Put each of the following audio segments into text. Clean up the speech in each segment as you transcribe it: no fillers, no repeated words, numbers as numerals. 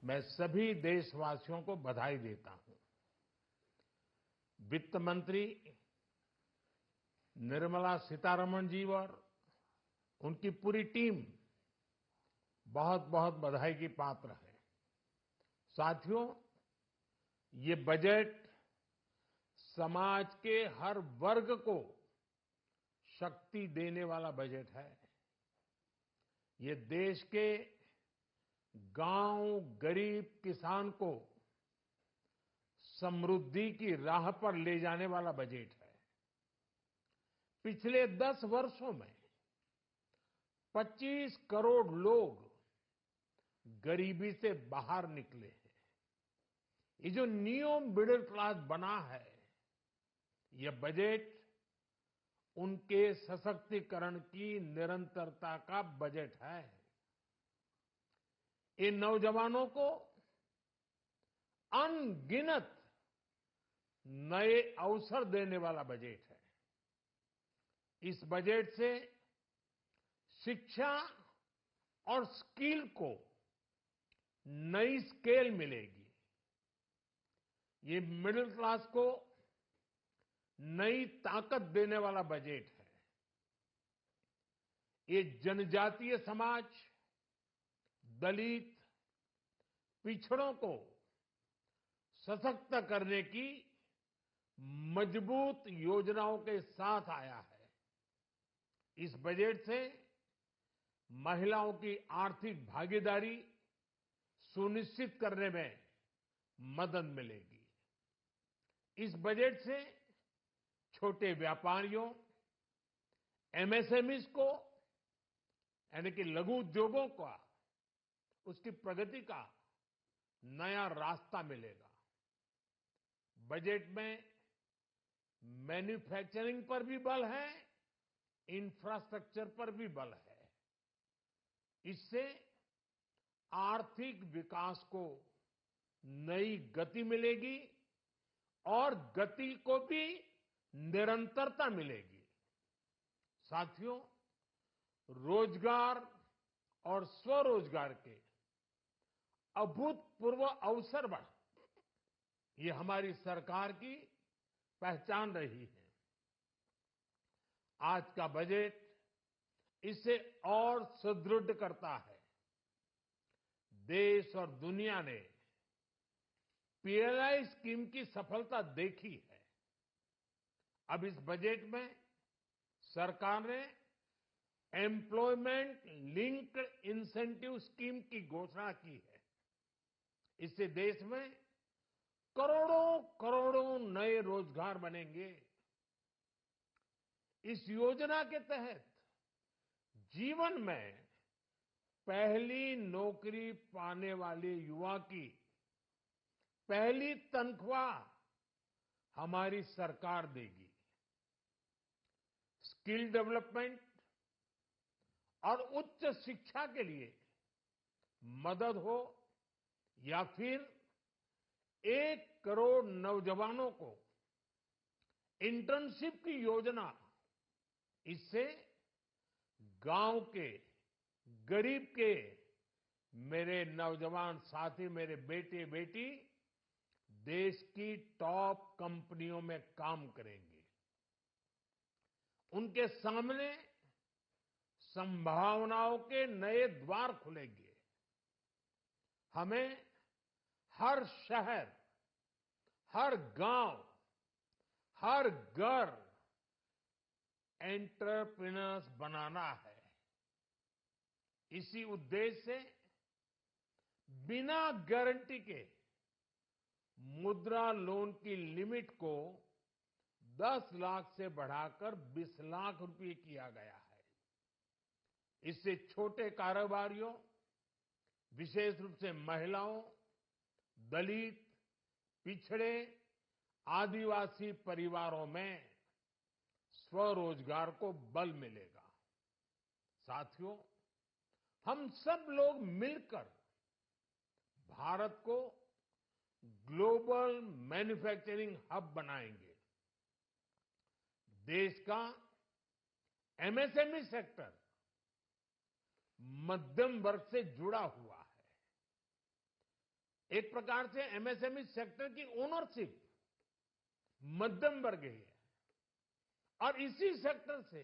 मैं सभी देशवासियों को बधाई देता हूं। वित्त मंत्री निर्मला सीतारमण जी और उनकी पूरी टीम बहुत बहुत बधाई की पात्र है। साथियों, ये बजट समाज के हर वर्ग को शक्ति देने वाला बजट है। ये देश के गांव, गरीब किसान को समृद्धि की राह पर ले जाने वाला बजट है। पिछले 10 वर्षों में 25 करोड़ लोग गरीबी से बाहर निकले हैं। ये जो न्यू मिडिल क्लास बना है, ये बजट उनके सशक्तिकरण की निरंतरता का बजट है। ये नौजवानों को अनगिनत नए अवसर देने वाला बजट है। इस बजट से शिक्षा और स्किल को नई स्केल मिलेगी। ये मिडिल क्लास को नई ताकत देने वाला बजट है। ये जनजातीय समाज, दलित, पिछड़ों को सशक्त करने की मजबूत योजनाओं के साथ आया है। इस बजट से महिलाओं की आर्थिक भागीदारी सुनिश्चित करने में मदद मिलेगी। इस बजट से छोटे व्यापारियों, एमएसएमईज को यानी कि लघु उद्योगों का उसकी प्रगति का नया रास्ता मिलेगा। बजट में मैन्युफैक्चरिंग पर भी बल है, इंफ्रास्ट्रक्चर पर भी बल है। इससे आर्थिक विकास को नई गति मिलेगी और गति को भी निरंतरता मिलेगी। साथियों, रोजगार और स्वरोजगार के अभूतपूर्व अवसर बढ़ ये हमारी सरकार की पहचान रही है। आज का बजट इसे और सुदृढ़ करता है। देश और दुनिया ने पीएलआई स्कीम की सफलता देखी है। अब इस बजट में सरकार ने एम्प्लॉयमेंट लिंक्ड इंसेंटिव स्कीम की घोषणा की है। इससे देश में करोड़ों करोड़ों नए रोजगार बनेंगे। इस योजना के तहत जीवन में पहली नौकरी पाने वाले युवा की पहली तनख्वाह हमारी सरकार देगी। स्किल डेवलपमेंट और उच्च शिक्षा के लिए मदद हो या फिर 1 करोड़ नौजवानों को इंटर्नशिप की योजना, इससे गांव के, गरीब के मेरे नौजवान साथी, मेरे बेटे बेटी देश की टॉप कंपनियों में काम करेंगे। उनके सामने संभावनाओं के नए द्वार खुलेंगे। हमें हर शहर, हर गांव, हर घर एंटरप्रेन्योर्स बनाना है। इसी उद्देश्य से बिना गारंटी के मुद्रा लोन की लिमिट को 10 लाख से बढ़ाकर 20 लाख रुपए किया गया है। इससे छोटे कारोबारियों, विशेष रूप से महिलाओं, दलित, पिछड़े, आदिवासी परिवारों में स्वरोजगार को बल मिलेगा। साथियों, हम सब लोग मिलकर भारत को ग्लोबल मैन्युफैक्चरिंग हब बनाएंगे। देश का एमएसएमई सेक्टर मध्यम वर्ग से जुड़ा हुआ है। एक प्रकार से एमएसएमई सेक्टर की ओनरशिप मध्यम वर्ग की है और इसी सेक्टर से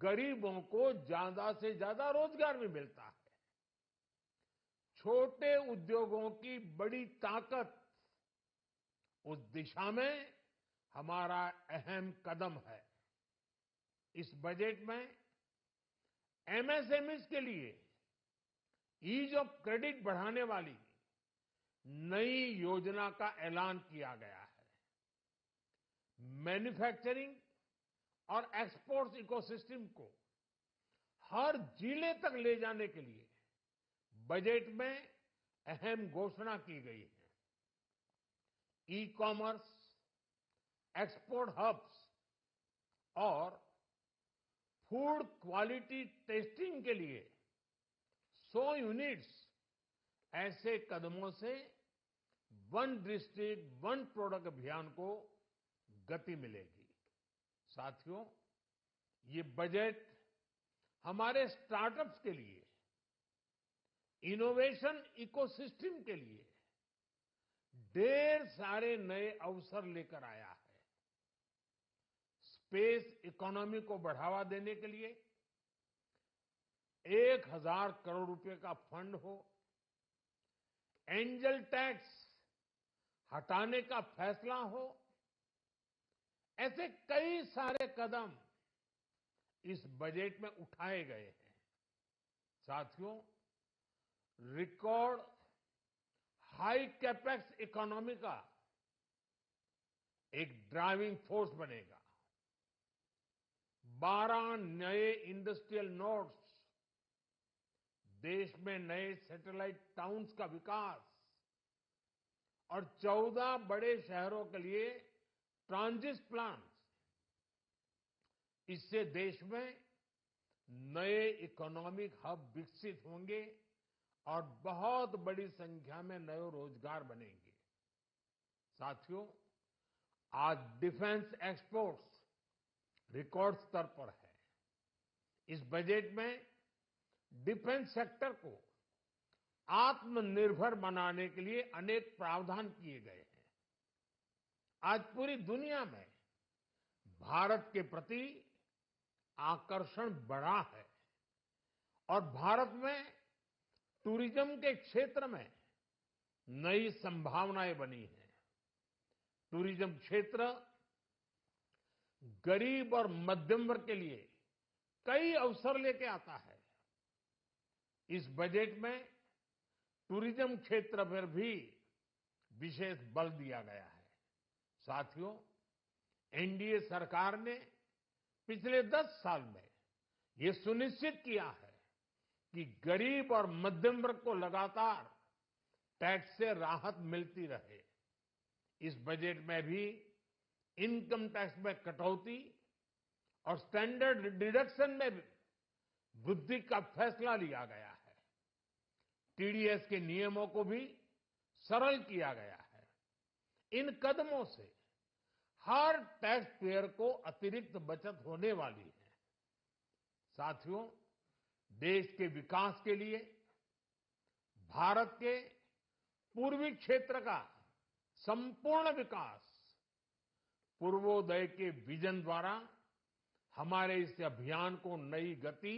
गरीबों को ज्यादा से ज्यादा रोजगार भी मिलता है। छोटे उद्योगों की बड़ी ताकत, उस दिशा में हमारा अहम कदम है। इस बजट में एमएसएमईज के लिए ईज ऑफ क्रेडिट बढ़ाने वाली नई योजना का ऐलान किया गया है। मैन्युफैक्चरिंग और एक्सपोर्ट्स इकोसिस्टम को हर जिले तक ले जाने के लिए बजट में अहम घोषणा की गई है। ई कॉमर्स, एक्सपोर्ट हब्स और फूड क्वालिटी टेस्टिंग के लिए 100 यूनिट्स, ऐसे कदमों से वन डिस्ट्रिक्ट वन प्रोडक्ट अभियान को गति मिलेगी। साथियों, ये बजट हमारे स्टार्टअप्स के लिए, इनोवेशन इकोसिस्टम के लिए ढेर सारे नए अवसर लेकर आया है। स्पेस इकोनॉमी को बढ़ावा देने के लिए 1000 करोड़ रुपए का फंड हो, एंजल टैक्स हटाने का फैसला हो, ऐसे कई सारे कदम इस बजट में उठाए गए हैं। साथियों, रिकॉर्ड हाई कैपेक्स इकोनॉमी का एक ड्राइविंग फोर्स बनेगा। 12 नए इंडस्ट्रियल नोड्स, देश में नए सैटेलाइट टाउन्स का विकास और 14 बड़े शहरों के लिए ट्रांजिट प्लान्स, इससे देश में नए इकोनॉमिक हब विकसित होंगे और बहुत बड़ी संख्या में नए रोजगार बनेंगे। साथियों, आज डिफेंस एक्सपोर्ट्स रिकॉर्ड स्तर पर है। इस बजट में डिफेंस सेक्टर को आत्मनिर्भर बनाने के लिए अनेक प्रावधान किए गए हैं। आज पूरी दुनिया में भारत के प्रति आकर्षण बढ़ा है और भारत में टूरिज्म के क्षेत्र में नई संभावनाएं बनी हैं। टूरिज्म क्षेत्र गरीब और मध्यम वर्ग के लिए कई अवसर लेके आता है। इस बजट में टूरिज्म क्षेत्र पर भी विशेष बल दिया गया है। साथियों, एनडीए सरकार ने पिछले 10 साल में ये सुनिश्चित किया है कि गरीब और मध्यम वर्ग को लगातार टैक्स से राहत मिलती रहे। इस बजट में भी इनकम टैक्स में कटौती और स्टैंडर्ड डिडक्शन में वृद्धि का फैसला लिया गया है। टीडीएस के नियमों को भी सरल किया गया है। इन कदमों से हर टैक्स पेयर को अतिरिक्त बचत होने वाली है। साथियों, देश के विकास के लिए भारत के पूर्वी क्षेत्र का संपूर्ण विकास पूर्वोदय के विजन द्वारा हमारे इस अभियान को नई गति,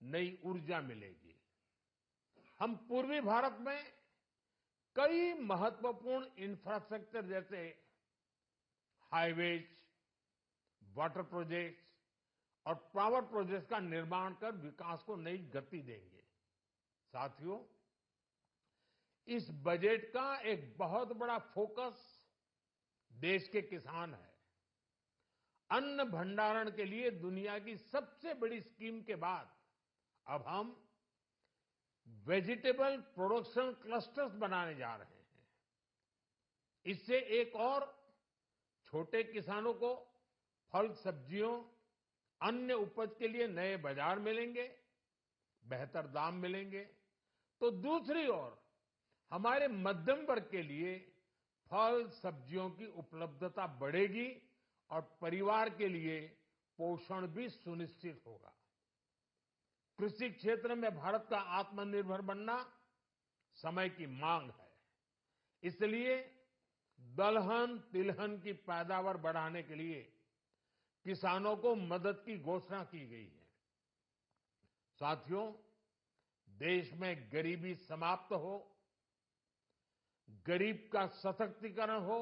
नई ऊर्जा मिलेगी। हम पूर्वी भारत में कई महत्वपूर्ण इंफ्रास्ट्रक्चर जैसे हाईवेज, वाटर प्रोजेक्ट्स और पावर प्रोजेक्ट्स का निर्माण कर विकास को नई गति देंगे। साथियों, इस बजट का एक बहुत बड़ा फोकस देश के किसान है। अन्न भंडारण के लिए दुनिया की सबसे बड़ी स्कीम के बाद अब हम वेजिटेबल प्रोडक्शन क्लस्टर्स बनाने जा रहे हैं। इससे एक और छोटे किसानों को फल, सब्जियों, अन्य उपज के लिए नए बाजार मिलेंगे, बेहतर दाम मिलेंगे, तो दूसरी ओर हमारे मध्यम वर्ग के लिए फल, सब्जियों की उपलब्धता बढ़ेगी और परिवार के लिए पोषण भी सुनिश्चित होगा। कृषि क्षेत्र में भारत का आत्मनिर्भर बनना समय की मांग है। इसलिए दलहन तिलहन की पैदावार बढ़ाने के लिए किसानों को मदद की घोषणा की गई है। साथियों, देश में गरीबी समाप्त हो, गरीब का सशक्तिकरण हो,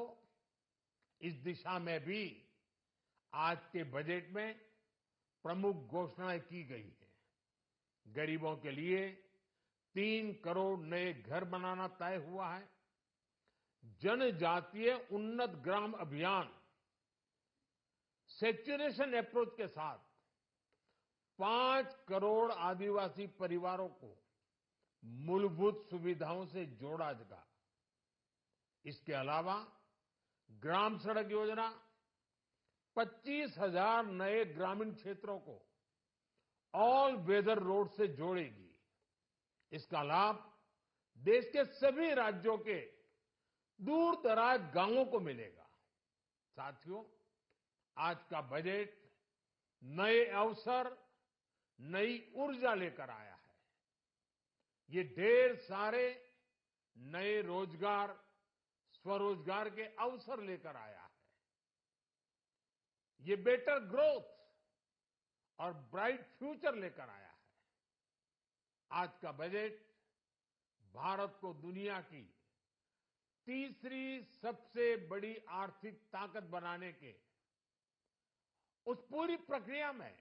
इस दिशा में भी आज के बजट में प्रमुख घोषणाएं की गई है। गरीबों के लिए 3 करोड़ नए घर बनाना तय हुआ है। जनजातीय उन्नत ग्राम अभियान सैचुरेशन अप्रोच के साथ 5 करोड़ आदिवासी परिवारों को मूलभूत सुविधाओं से जोड़ा जाएगा। इसके अलावा ग्राम सड़क योजना 25,000 नए ग्रामीण क्षेत्रों को ऑल वेदर रोड से जोड़ेगी। इसका लाभ देश के सभी राज्यों के दूर दराज गांवों को मिलेगा। साथियों, आज का बजट नए अवसर, नई ऊर्जा लेकर आया है। ये ढेर सारे नए रोजगार, स्वरोजगार के अवसर लेकर आया है। ये बेटर ग्रोथ और ब्राइट फ्यूचर लेकर आया है। आज का बजट भारत को दुनिया की तीसरी सबसे बड़ी आर्थिक ताकत बनाने के उस पूरी प्रक्रिया में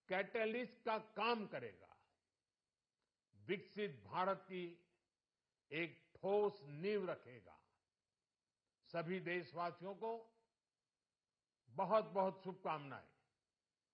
कैटलिस्ट का काम करेगा। विकसित भारत की एक ठोस नींव रखेगा। सभी देशवासियों को बहुत बहुत शुभकामनाएं।